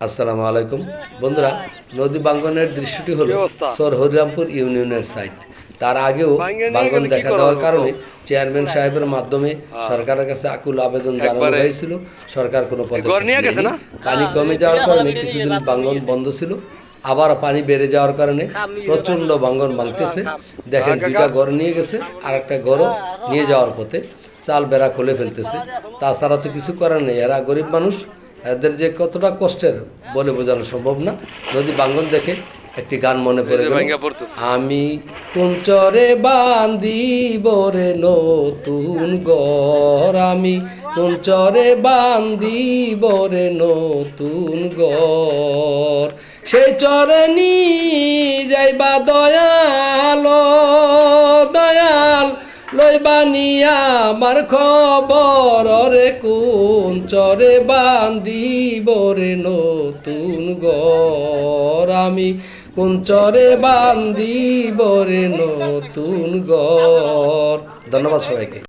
আসসালামু আলাইকুম বন্ধুরা, নদী বাঙ্গনের দৃশ্যটি হলো সর হরিরামপুর ইউনিয়নের সাইট। তার আগেও বাঙ্গন দেখা দেওয়ার কারণে চেয়ারম্যান সাহেবের মাধ্যমে সরকারের কাছে আকুল আবেদন জানানো হয়েছিল। সরকার কোনো পদক্ষেপ নেয়নি। পানি কমে যাওয়ার কারণে কিছুদিন বাঙ্গন বন্ধ ছিল, আবার পানি বেড়ে যাওয়ার কারণে প্রচণ্ড বাঙ্গন ভাঙতেছে। দেখেন, দুইটা ঘর নিয়ে গেছে, আর একটা ঘরও নিয়ে যাওয়ার পথে চাল বেড়া খুলে ফেলতেছে। তাছাড়া তো কিছু করার নেই, এরা গরিব মানুষ, এদের যে কতটা কষ্টের বলে বোঝানো সম্ভব না। নদী বাঙ্গন দেখে একটি গান মনে পড়ে গেল, আমি কোন চরে বান্দিব রে নতুন ঘর, আমি কোন চরে বান্দিব রে নতুন ঘর, সেই চরে নি যাইবা দয়াল, দয়াল লইবা নিয়া আমার খবর, রে কোন চরে বান্দিব রে নতুন ঘর, আমি কোন চরে বান্দিব রে নতুন ঘর। ধন্যবাদ সবাইকে।